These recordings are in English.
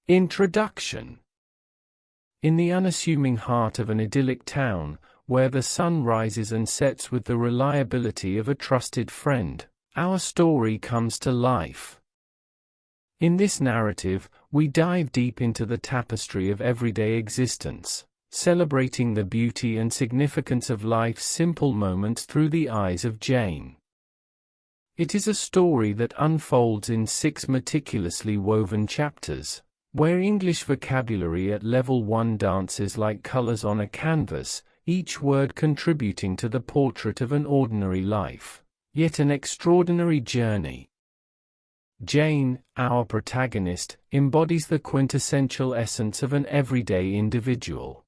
Introduction. In the unassuming heart of an idyllic town, where the sun rises and sets with the reliability of a trusted friend, our story comes to life. In this narrative, we dive deep into the tapestry of everyday existence, celebrating the beauty and significance of life's simple moments through the eyes of Jane. It is a story that unfolds in 6 meticulously woven chapters, where English vocabulary at level 1 dances like colors on a canvas, each word contributing to the portrait of an ordinary life, yet an extraordinary journey. Jane, our protagonist, embodies the quintessential essence of an everyday individual.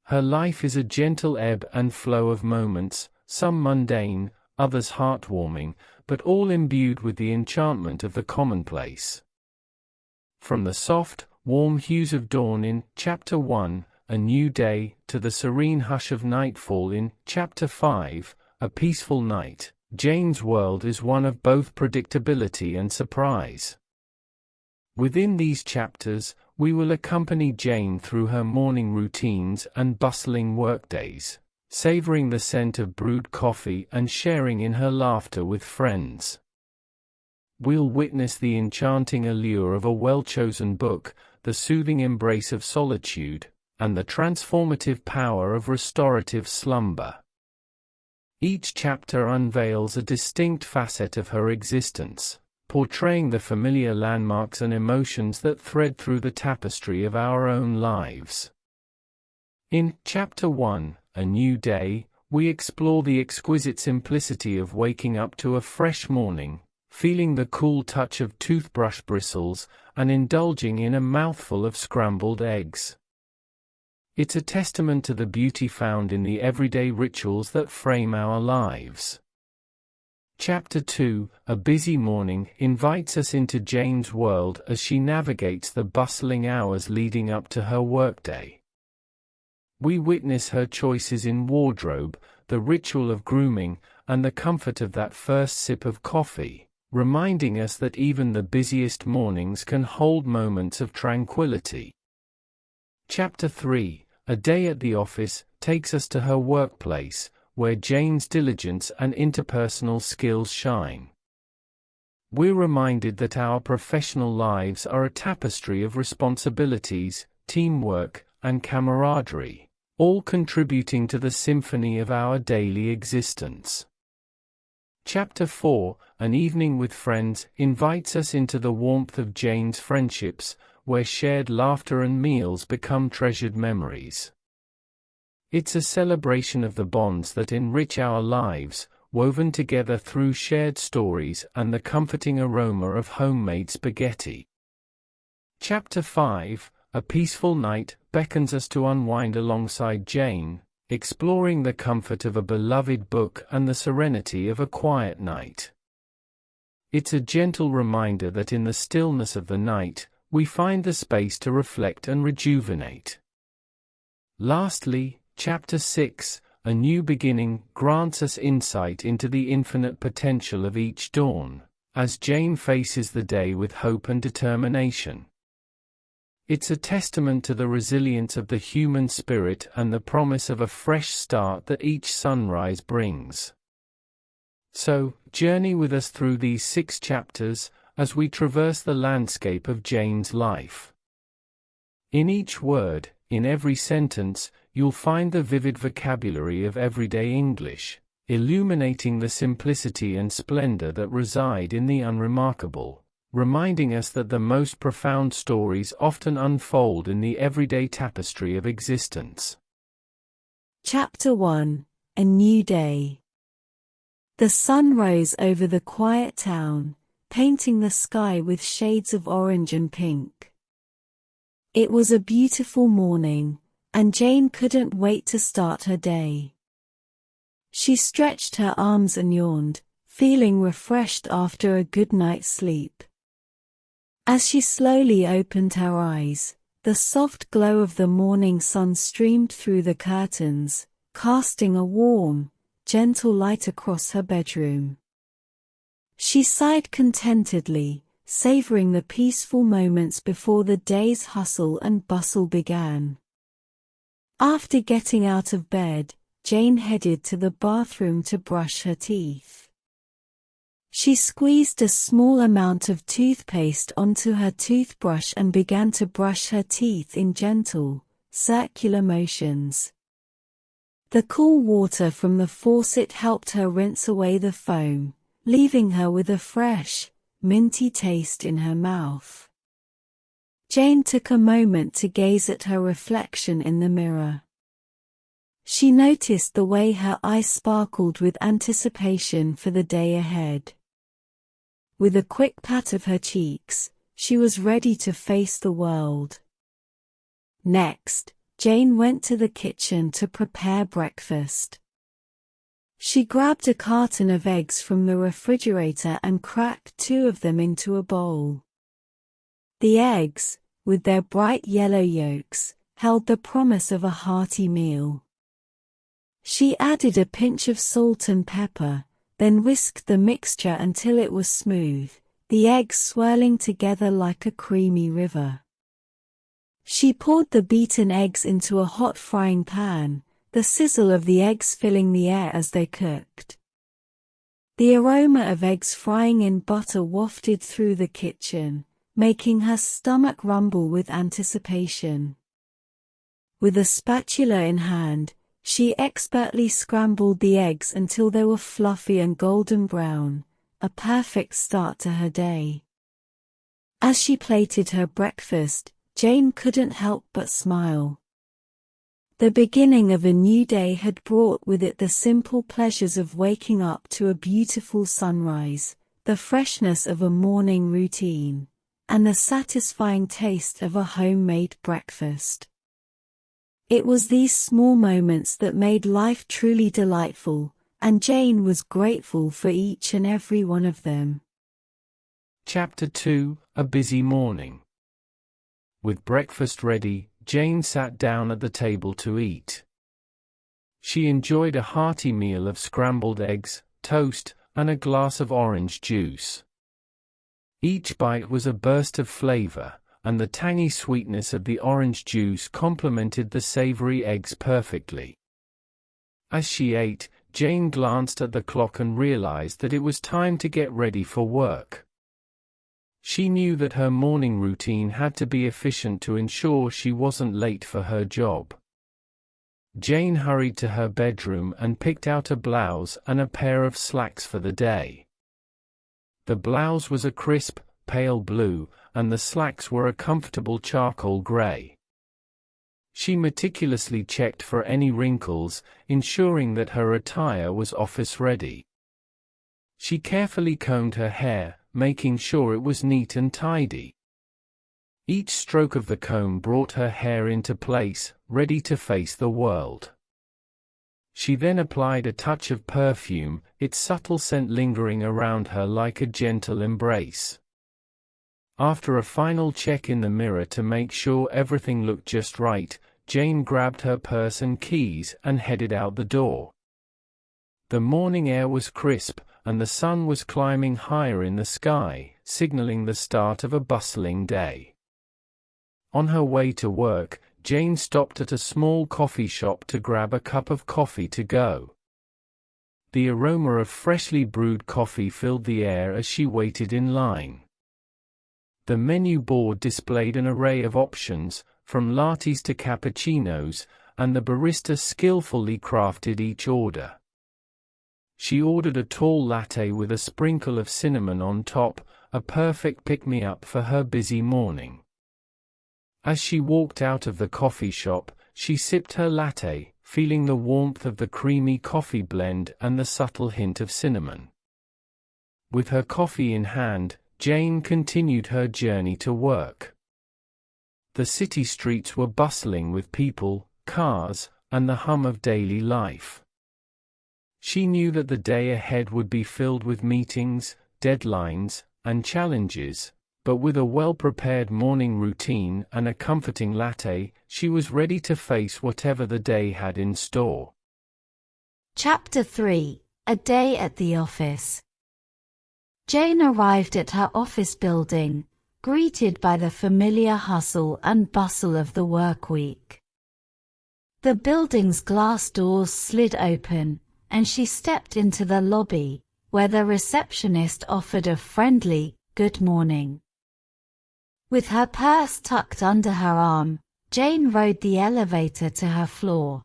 Her life is a gentle ebb and flow of moments, some mundane, others heartwarming, but all imbued with the enchantment of the commonplace. From the soft, warm hues of dawn in Chapter 1, A New Day, to the serene hush of nightfall in Chapter 5, A Peaceful Night, Jane's world is one of both predictability and surprise. Within these chapters, we will accompany Jane through her morning routines and bustling workdays, savoring the scent of brewed coffee and sharing in her laughter with friends. We'll witness the enchanting allure of a well-chosen book, the soothing embrace of solitude, and the transformative power of restorative slumber. Each chapter unveils a distinct facet of her existence, portraying the familiar landmarks and emotions that thread through the tapestry of our own lives. In Chapter 1, A New Day, we explore the exquisite simplicity of waking up to a fresh morning, feeling the cool touch of toothbrush bristles, and indulging in a mouthful of scrambled eggs. It's a testament to the beauty found in the everyday rituals that frame our lives. Chapter 2, A Busy Morning, invites us into Jane's world as she navigates the bustling hours leading up to her workday. We witness her choices in wardrobe, the ritual of grooming, and the comfort of that first sip of coffee, reminding us that even the busiest mornings can hold moments of tranquility. Chapter 3, A Day at the Office, takes us to her workplace, where Jane's diligence and interpersonal skills shine. We're reminded that our professional lives are a tapestry of responsibilities, teamwork, and camaraderie, all contributing to the symphony of our daily existence. Chapter 4, An Evening with Friends, invites us into the warmth of Jane's friendships, where shared laughter and meals become treasured memories. It's a celebration of the bonds that enrich our lives, woven together through shared stories and the comforting aroma of homemade spaghetti. Chapter 5, A Peaceful Night, beckons us to unwind alongside Jane, exploring the comfort of a beloved book and the serenity of a quiet night. It's a gentle reminder that in the stillness of the night, we find the space to reflect and rejuvenate. Lastly, Chapter 6, A New Beginning, grants us insight into the infinite potential of each dawn, as Jane faces the day with hope and determination. It's a testament to the resilience of the human spirit and the promise of a fresh start that each sunrise brings. So, journey with us through these 6 chapters, as we traverse the landscape of Jane's life. In each word, in every sentence, you'll find the vivid vocabulary of everyday English, illuminating the simplicity and splendor that reside in the unremarkable, reminding us that the most profound stories often unfold in the everyday tapestry of existence. Chapter 1, A New Day. The sun rose over the quiet town, painting the sky with shades of orange and pink. It was a beautiful morning, and Jane couldn't wait to start her day. She stretched her arms and yawned, feeling refreshed after a good night's sleep. As she slowly opened her eyes, the soft glow of the morning sun streamed through the curtains, casting a warm, gentle light across her bedroom. She sighed contentedly, savoring the peaceful moments before the day's hustle and bustle began. After getting out of bed, Jane headed to the bathroom to brush her teeth. She squeezed a small amount of toothpaste onto her toothbrush and began to brush her teeth in gentle, circular motions. The cool water from the faucet helped her rinse away the foam, leaving her with a fresh, minty taste in her mouth. Jane took a moment to gaze at her reflection in the mirror. She noticed the way her eyes sparkled with anticipation for the day ahead. With a quick pat of her cheeks, she was ready to face the world. Next, Jane went to the kitchen to prepare breakfast. She grabbed a carton of eggs from the refrigerator and cracked 2 of them into a bowl. The eggs, with their bright yellow yolks, held the promise of a hearty meal. She added a pinch of salt and pepper, then whisked the mixture until it was smooth, the eggs swirling together like a creamy river. She poured the beaten eggs into a hot frying pan, the sizzle of the eggs filling the air as they cooked. The aroma of eggs frying in butter wafted through the kitchen, making her stomach rumble with anticipation. With a spatula in hand, she expertly scrambled the eggs until they were fluffy and golden brown, a perfect start to her day. As she plated her breakfast, Jane couldn't help but smile. The beginning of a new day had brought with it the simple pleasures of waking up to a beautiful sunrise, the freshness of a morning routine, and the satisfying taste of a homemade breakfast. It was these small moments that made life truly delightful, and Jane was grateful for each and every one of them. Chapter 2: A Busy Morning. With breakfast ready, Jane sat down at the table to eat. She enjoyed a hearty meal of scrambled eggs, toast, and a glass of orange juice. Each bite was a burst of flavor, and the tangy sweetness of the orange juice complemented the savory eggs perfectly. As she ate, Jane glanced at the clock and realized that it was time to get ready for work. She knew that her morning routine had to be efficient to ensure she wasn't late for her job. Jane hurried to her bedroom and picked out a blouse and a pair of slacks for the day. The blouse was a crisp, pale blue, and the slacks were a comfortable charcoal gray. She meticulously checked for any wrinkles, ensuring that her attire was office-ready. She carefully combed her hair, making sure it was neat and tidy. Each stroke of the comb brought her hair into place, ready to face the world. She then applied a touch of perfume, its subtle scent lingering around her like a gentle embrace. After a final check in the mirror to make sure everything looked just right, Jane grabbed her purse and keys and headed out the door. The morning air was crisp, and the sun was climbing higher in the sky, signaling the start of a bustling day. On her way to work, Jane stopped at a small coffee shop to grab a cup of coffee to go. The aroma of freshly brewed coffee filled the air as she waited in line. The menu board displayed an array of options, from lattes to cappuccinos, and the barista skillfully crafted each order. She ordered a tall latte with a sprinkle of cinnamon on top, a perfect pick-me-up for her busy morning. As she walked out of the coffee shop, she sipped her latte, feeling the warmth of the creamy coffee blend and the subtle hint of cinnamon. With her coffee in hand, Jane continued her journey to work. The city streets were bustling with people, cars, and the hum of daily life. She knew that the day ahead would be filled with meetings, deadlines, and challenges, but with a well-prepared morning routine and a comforting latte, she was ready to face whatever the day had in store. Chapter 3: A Day at the Office. Jane arrived at her office building, greeted by the familiar hustle and bustle of the work week. The building's glass doors slid open, and she stepped into the lobby, where the receptionist offered a friendly, "Good morning." With her purse tucked under her arm, Jane rode the elevator to her floor.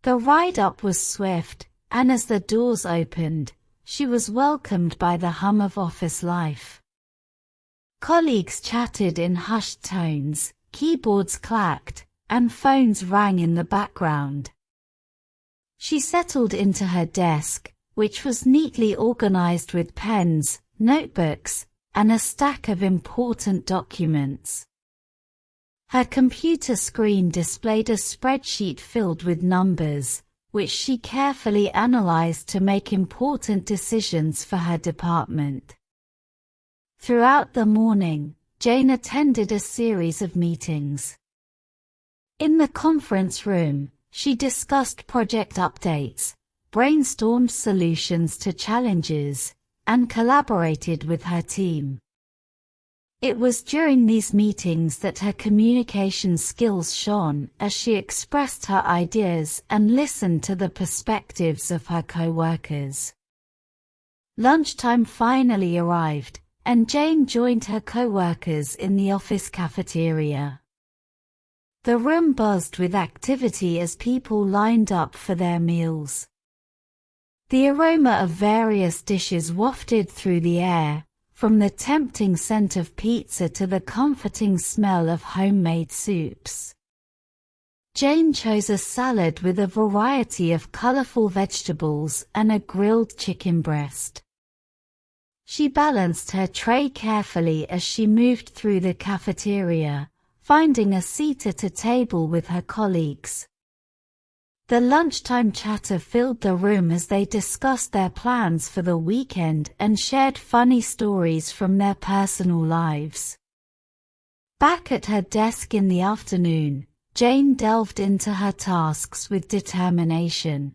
The ride up was swift, and as the doors opened, she was welcomed by the hum of office life. Colleagues chatted in hushed tones, keyboards clacked, and phones rang in the background. She settled into her desk, which was neatly organized with pens, notebooks, and a stack of important documents. Her computer screen displayed a spreadsheet filled with numbers, which she carefully analyzed to make important decisions for her department. Throughout the morning, Jane attended a series of meetings. In the conference room, she discussed project updates, brainstormed solutions to challenges, and collaborated with her team. It was during these meetings that her communication skills shone as she expressed her ideas and listened to the perspectives of her co-workers. Lunchtime finally arrived, and Jane joined her co-workers in the office cafeteria. The room buzzed with activity as people lined up for their meals. The aroma of various dishes wafted through the air, from the tempting scent of pizza to the comforting smell of homemade soups. Jane chose a salad with a variety of colorful vegetables and a grilled chicken breast. She balanced her tray carefully as she moved through the cafeteria, finding a seat at a table with her colleagues. The lunchtime chatter filled the room as they discussed their plans for the weekend and shared funny stories from their personal lives. Back at her desk in the afternoon, Jane delved into her tasks with determination.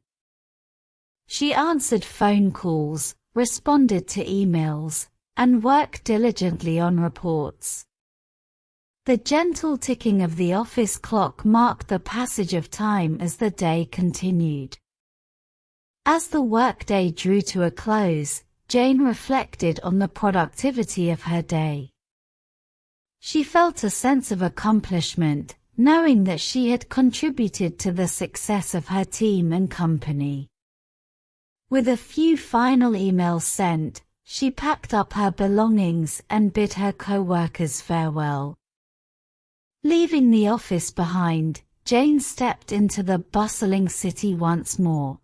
She answered phone calls, responded to emails, and worked diligently on reports. The gentle ticking of the office clock marked the passage of time as the day continued. As the workday drew to a close, Jane reflected on the productivity of her day. She felt a sense of accomplishment, knowing that she had contributed to the success of her team and company. With a few final emails sent, she packed up her belongings and bid her co-workers farewell. Leaving the office behind, Jane stepped into the bustling city once more.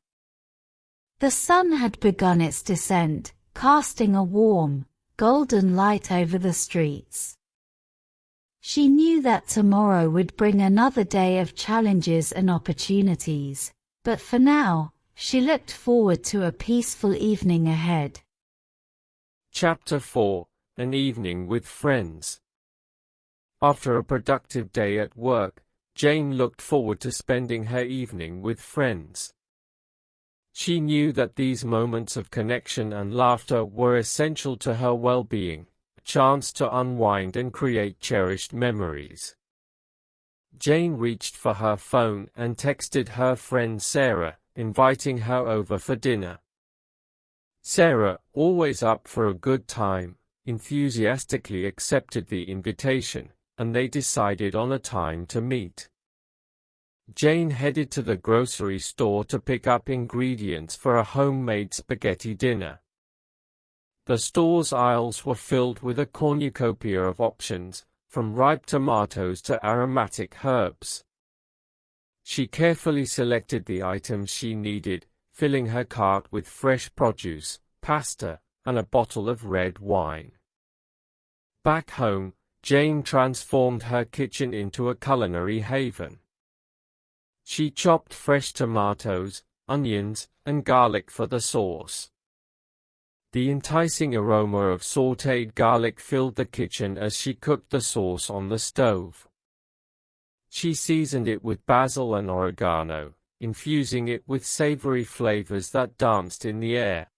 The sun had begun its descent, casting a warm, golden light over the streets. She knew that tomorrow would bring another day of challenges and opportunities, but for now, she looked forward to a peaceful evening ahead. Chapter 4: An Evening with Friends. After a productive day at work, Jane looked forward to spending her evening with friends. She knew that these moments of connection and laughter were essential to her well-being, a chance to unwind and create cherished memories. Jane reached for her phone and texted her friend Sarah, inviting her over for dinner. Sarah, always up for a good time, enthusiastically accepted the invitation, and they decided on a time to meet. Jane headed to the grocery store to pick up ingredients for a homemade spaghetti dinner. The store's aisles were filled with a cornucopia of options, from ripe tomatoes to aromatic herbs. She carefully selected the items she needed, filling her cart with fresh produce, pasta, and a bottle of red wine. Back home, Jane transformed her kitchen into a culinary haven. She chopped fresh tomatoes, onions, and garlic for the sauce. The enticing aroma of sautéed garlic filled the kitchen as she cooked the sauce on the stove. She seasoned it with basil and oregano, infusing it with savory flavors that danced in the air.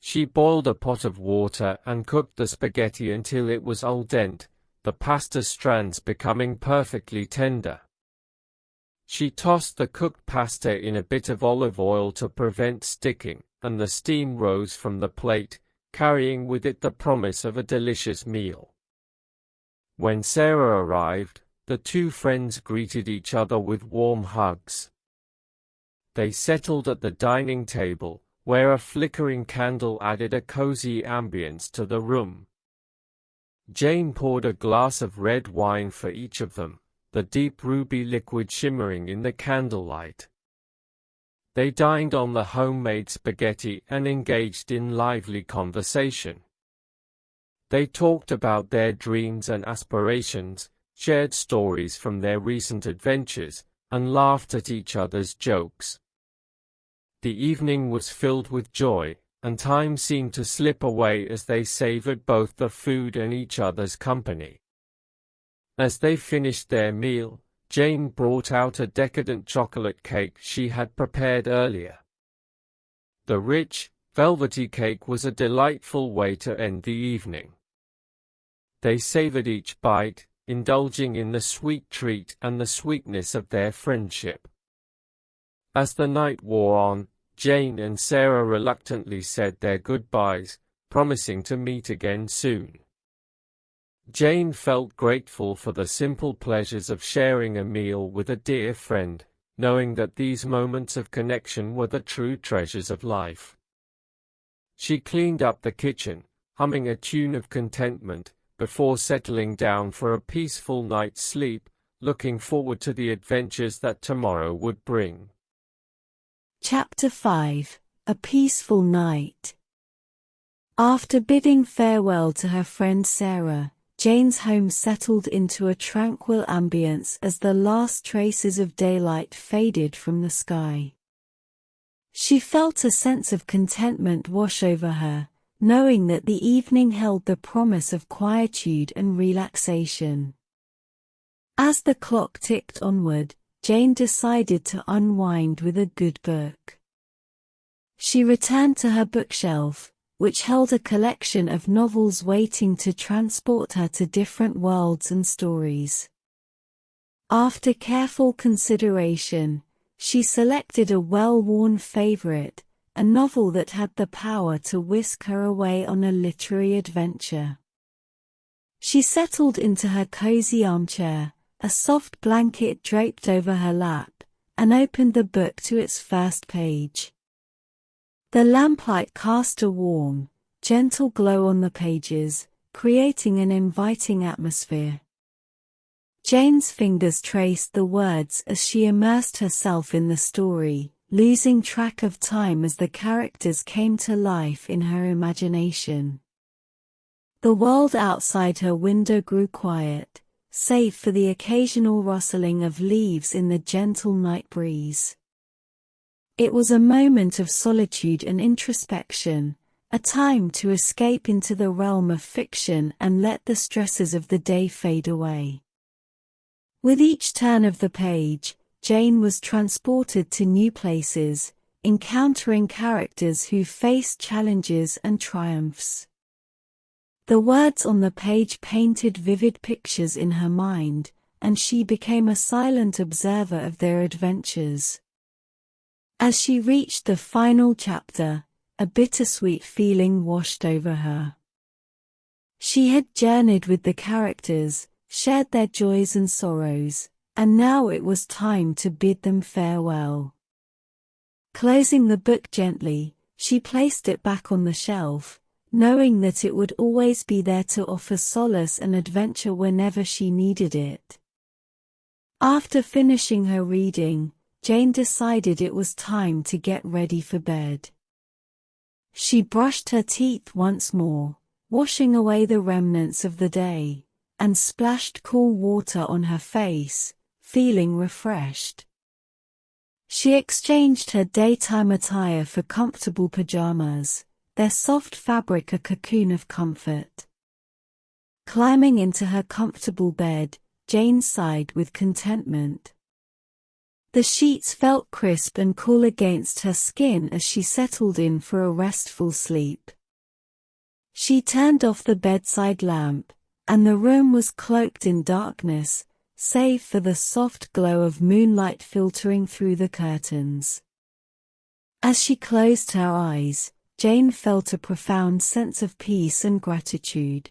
She boiled a pot of water and cooked the spaghetti until it was al dente, the pasta strands becoming perfectly tender. She tossed the cooked pasta in a bit of olive oil to prevent sticking, and the steam rose from the plate, carrying with it the promise of a delicious meal. When Sarah arrived, the two friends greeted each other with warm hugs. They settled at the dining table, where a flickering candle added a cozy ambience to the room. Jane poured a glass of red wine for each of them, the deep ruby liquid shimmering in the candlelight. They dined on the homemade spaghetti and engaged in lively conversation. They talked about their dreams and aspirations, shared stories from their recent adventures, and laughed at each other's jokes. The evening was filled with joy, and time seemed to slip away as they savored both the food and each other's company. As they finished their meal, Jane brought out a decadent chocolate cake she had prepared earlier. The rich, velvety cake was a delightful way to end the evening. They savored each bite, indulging in the sweet treat and the sweetness of their friendship. As the night wore on, Jane and Sarah reluctantly said their goodbyes, promising to meet again soon. Jane felt grateful for the simple pleasures of sharing a meal with a dear friend, knowing that these moments of connection were the true treasures of life. She cleaned up the kitchen, humming a tune of contentment, before settling down for a peaceful night's sleep, looking forward to the adventures that tomorrow would bring. Chapter 5: A Peaceful Night. After bidding farewell to her friend Sarah, Jane's home settled into a tranquil ambience as the last traces of daylight faded from the sky. She felt a sense of contentment wash over her, knowing that the evening held the promise of quietude and relaxation. As the clock ticked onward, Jane decided to unwind with a good book. She returned to her bookshelf, which held a collection of novels waiting to transport her to different worlds and stories. After careful consideration, she selected a well-worn favorite, a novel that had the power to whisk her away on a literary adventure. She settled into her cozy armchair, a soft blanket draped over her lap, and opened the book to its first page. The lamplight cast a warm, gentle glow on the pages, creating an inviting atmosphere. Jane's fingers traced the words as she immersed herself in the story, losing track of time as the characters came to life in her imagination. The world outside her window grew quiet, save for the occasional rustling of leaves in the gentle night breeze. It was a moment of solitude and introspection, a time to escape into the realm of fiction and let the stresses of the day fade away. With each turn of the page, Jane was transported to new places, encountering characters who faced challenges and triumphs. The words on the page painted vivid pictures in her mind, and she became a silent observer of their adventures. As she reached the final chapter, a bittersweet feeling washed over her. She had journeyed with the characters, shared their joys and sorrows, and now it was time to bid them farewell. Closing the book gently, she placed it back on the shelf, knowing that it would always be there to offer solace and adventure whenever she needed it. After finishing her reading, Jane decided it was time to get ready for bed. She brushed her teeth once more, washing away the remnants of the day, and splashed cool water on her face, feeling refreshed. She exchanged her daytime attire for comfortable pajamas, their soft fabric a cocoon of comfort. Climbing into her comfortable bed, Jane sighed with contentment. The sheets felt crisp and cool against her skin as she settled in for a restful sleep. She turned off the bedside lamp, and the room was cloaked in darkness, save for the soft glow of moonlight filtering through the curtains. As she closed her eyes, Jane felt a profound sense of peace and gratitude.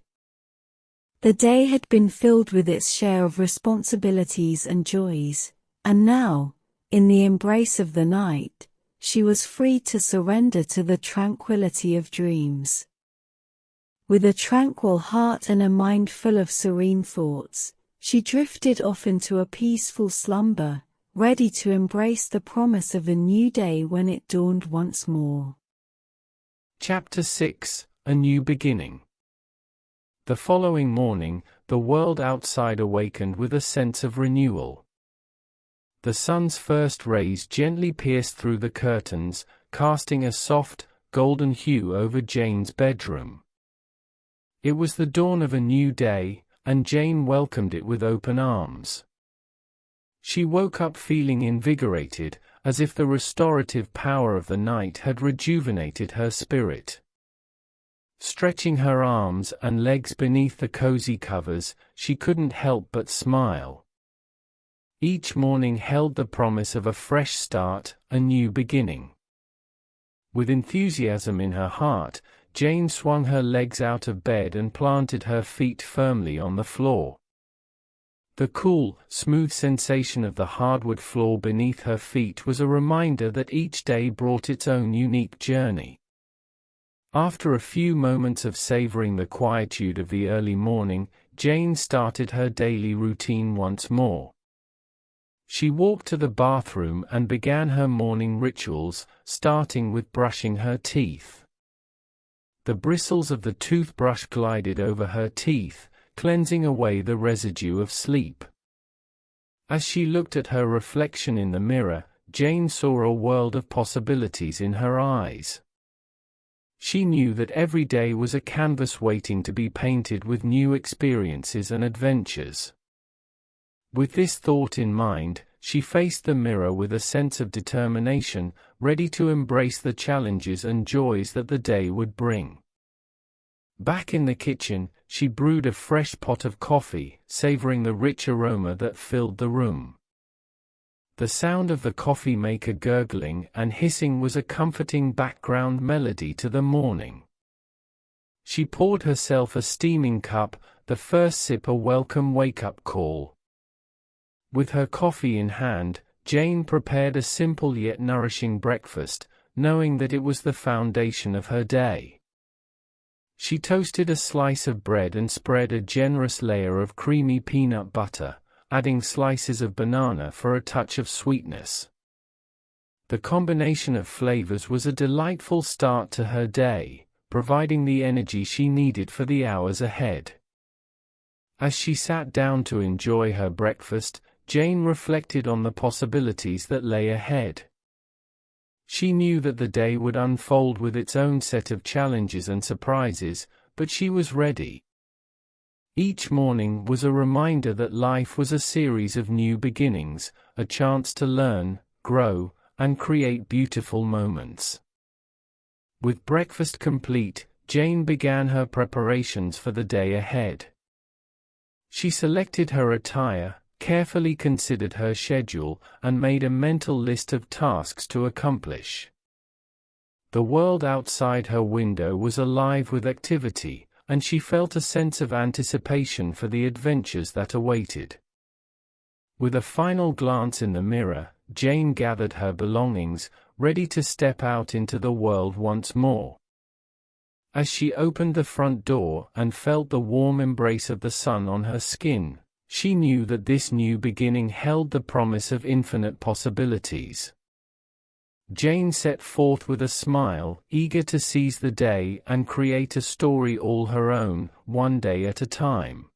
The day had been filled with its share of responsibilities and joys, and now, in the embrace of the night, she was free to surrender to the tranquility of dreams. With a tranquil heart and a mind full of serene thoughts, she drifted off into a peaceful slumber, ready to embrace the promise of a new day when it dawned once more. Chapter 6: A New Beginning. The following morning, the world outside awakened with a sense of renewal. The sun's first rays gently pierced through the curtains, casting a soft, golden hue over Jane's bedroom. It was the dawn of a new day, and Jane welcomed it with open arms. She woke up feeling invigorated, as if the restorative power of the night had rejuvenated her spirit. Stretching her arms and legs beneath the cozy covers, she couldn't help but smile. Each morning held the promise of a fresh start, a new beginning. With enthusiasm in her heart, Jane swung her legs out of bed and planted her feet firmly on the floor. The cool, smooth sensation of the hardwood floor beneath her feet was a reminder that each day brought its own unique journey. After a few moments of savoring the quietude of the early morning, Jane started her daily routine once more. She walked to the bathroom and began her morning rituals, starting with brushing her teeth. The bristles of the toothbrush glided over her teeth, cleansing away the residue of sleep. As she looked at her reflection in the mirror, Jane saw a world of possibilities in her eyes. She knew that every day was a canvas waiting to be painted with new experiences and adventures. With this thought in mind, she faced the mirror with a sense of determination, ready to embrace the challenges and joys that the day would bring. Back in the kitchen, she brewed a fresh pot of coffee, savoring the rich aroma that filled the room. The sound of the coffee maker gurgling and hissing was a comforting background melody to the morning. She poured herself a steaming cup, the first sip a welcome wake-up call. With her coffee in hand, Jane prepared a simple yet nourishing breakfast, knowing that it was the foundation of her day. She toasted a slice of bread and spread a generous layer of creamy peanut butter, adding slices of banana for a touch of sweetness. The combination of flavors was a delightful start to her day, providing the energy she needed for the hours ahead. As she sat down to enjoy her breakfast, Jane reflected on the possibilities that lay ahead. She knew that the day would unfold with its own set of challenges and surprises, but she was ready. Each morning was a reminder that life was a series of new beginnings, a chance to learn, grow, and create beautiful moments. With breakfast complete, Jane began her preparations for the day ahead. She selected her attire, carefully considered her schedule, and made a mental list of tasks to accomplish. The world outside her window was alive with activity, and she felt a sense of anticipation for the adventures that awaited. With a final glance in the mirror, Jane gathered her belongings, ready to step out into the world once more. As she opened the front door and felt the warm embrace of the sun on her skin, she knew that this new beginning held the promise of infinite possibilities. Jane set forth with a smile, eager to seize the day and create a story all her own, one day at a time.